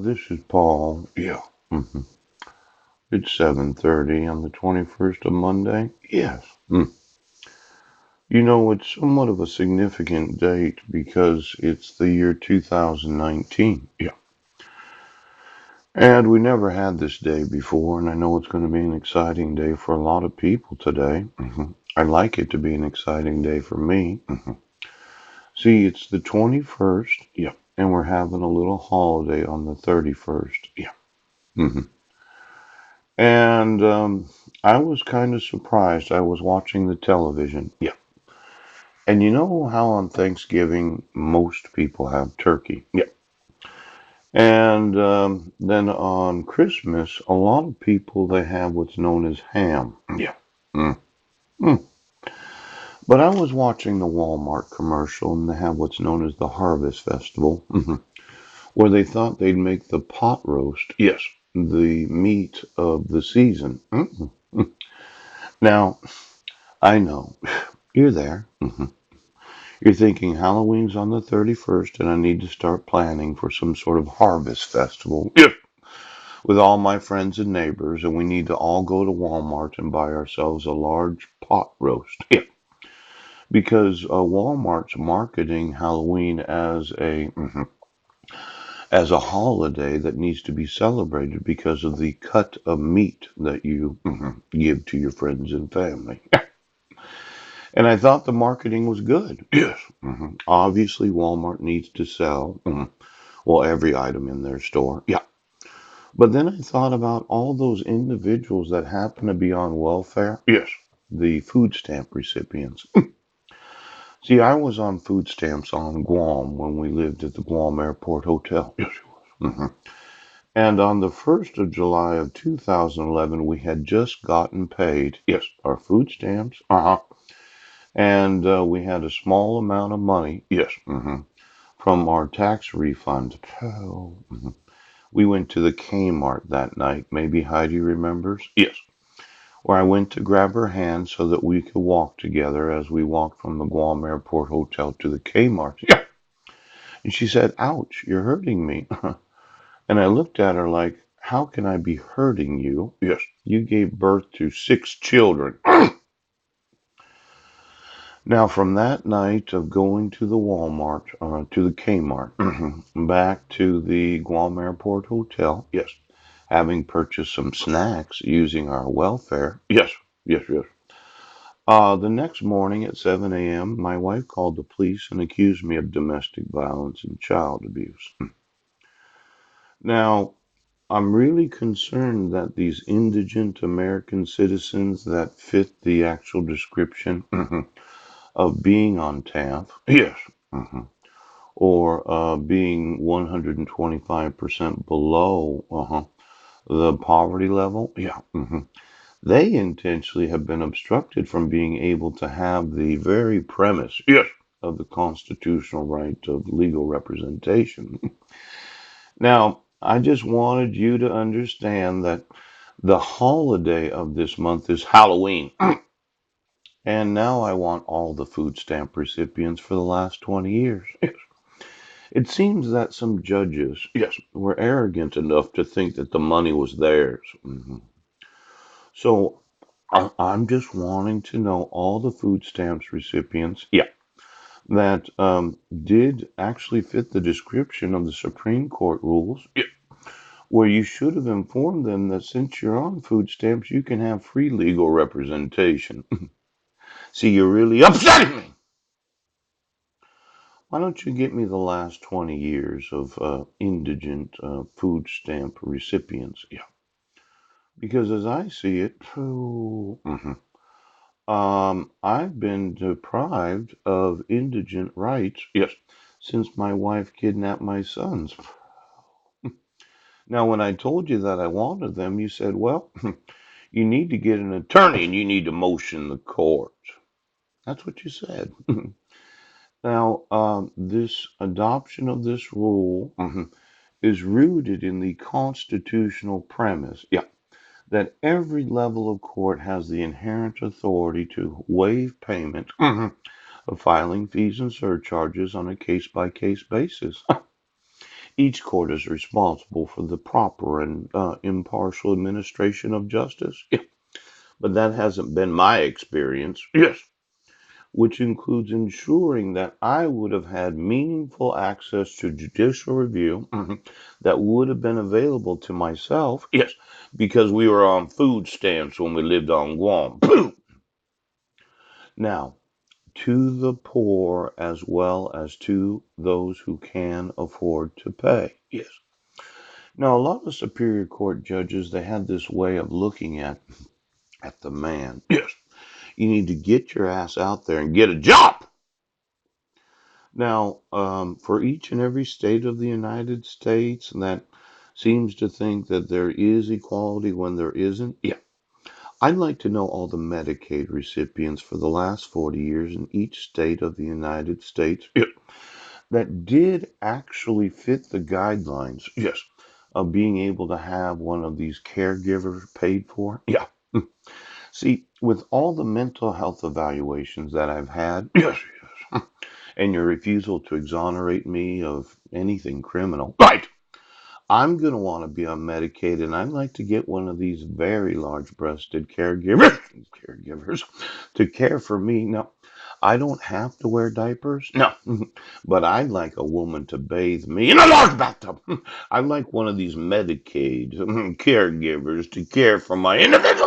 this is Paul. Yeah. hmm It's 7:30 on the 21st of Monday. Yes. You know, it's somewhat of a significant date because it's the year 2019. Yeah. And we never had this day before, and I know it's going to be an exciting day for a lot of people today. I'd like it to be an exciting day for me. See, it's the 21st. Yeah. And we're having a little holiday on the 31st. Yeah. hmm And I was kind of surprised. I was watching the television. Yeah. And you know how on Thanksgiving most people have turkey? Yeah. And then on Christmas, a lot of people they have what's known as ham. Yeah. Mm. Mm. But I was watching the Walmart commercial and they have what's known as the Harvest Festival, where they thought they'd make the pot roast, yes, the meat of the season. Now, I know you're there. You're thinking Halloween's on the 31st and I need to start planning for some sort of harvest festival. Yeah. With all my friends and neighbors, and we need to all go to Walmart and buy ourselves a large pot roast. Yeah. Because Walmart's marketing Halloween as a holiday that needs to be celebrated because of the cut of meat that you give to your friends and family. And I thought the marketing was good. Yes. Obviously, Walmart needs to sell, well, every item in their store. Yeah. But then I thought about all those individuals that happen to be on welfare. Yes. The food stamp recipients. See, I was on food stamps on Guam when we lived at the Guam Airport Hotel. Yes, you was. And on the 1st of July of 2011, we had just gotten paid. Yes. Our food stamps. And we had a small amount of money. Yes. From our tax refund. Oh. We went to the Kmart that night. Maybe Heidi remembers. Yes. Where I went to grab her hand so that we could walk together as we walked from the Guam Airport Hotel to the Kmart. Yeah. And she said, "Ouch, you're hurting me." And I looked at her like, "How can I be hurting you? Yes. You gave birth to 6 children." Now, from that night of going to the Walmart, to the Kmart, back to the Guam Airport Hotel, yes, having purchased some snacks using our welfare, yes, yes. The next morning at 7 a.m., my wife called the police and accused me of domestic violence and child abuse. Now, I'm really concerned that these indigent American citizens that fit the actual description of being on TAF, yes, or being 125% below the poverty level, yeah, they intentionally have been obstructed from being able to have the very premise, yes, of the constitutional right of legal representation. Now, I just wanted you to understand that the holiday of this month is Halloween. And now I want all the food stamp recipients for the last 20 years. It seems that some judges, yes, were arrogant enough to think that the money was theirs. So I'm just wanting to know all the food stamps recipients, yeah, that did actually fit the description of the Supreme Court rules, yeah, where you should have informed them that since you're on food stamps, you can have free legal representation. See, you're really upsetting me. Why don't you get me the last 20 years of indigent food stamp recipients? Yeah. Because as I see it, I've been deprived of indigent rights, yes, since my wife kidnapped my sons. Now, when I told you that I wanted them, you said, well, you need to get an attorney and you need to motion the court. That's what you said. Now, this adoption of this rule is rooted in the constitutional premise, yeah, that every level of court has the inherent authority to waive payment of filing fees and surcharges on a case by case basis. Each court is responsible for the proper and impartial administration of justice. Yeah, but that hasn't been my experience. Yes. Which includes ensuring that I would have had meaningful access to judicial review that would have been available to myself. Yes, because we were on food stamps when we lived on Guam. Now, to the poor as well as to those who can afford to pay. Yes. Now, a lot of Superior Court judges, they had this way of looking at the man. Yes. You need to get your ass out there and get a job. Now, for each and every state of the United States that seems to think that there is equality when there isn't, yeah, I'd like to know all the Medicaid recipients for the last 40 years in each state of the United States, yeah, that did actually fit the guidelines, yes, of being able to have one of these caregivers paid for. Yeah. See, with all the mental health evaluations that I've had, yes, yes, and your refusal to exonerate me of anything criminal, right? I'm going to want to be on Medicaid, and I'd like to get one of these very large-breasted caregivers to care for me. Now, I don't have to wear diapers, no, but I'd like a woman to bathe me in a large bathtub. I'd like one of these Medicaid caregivers to care for my individual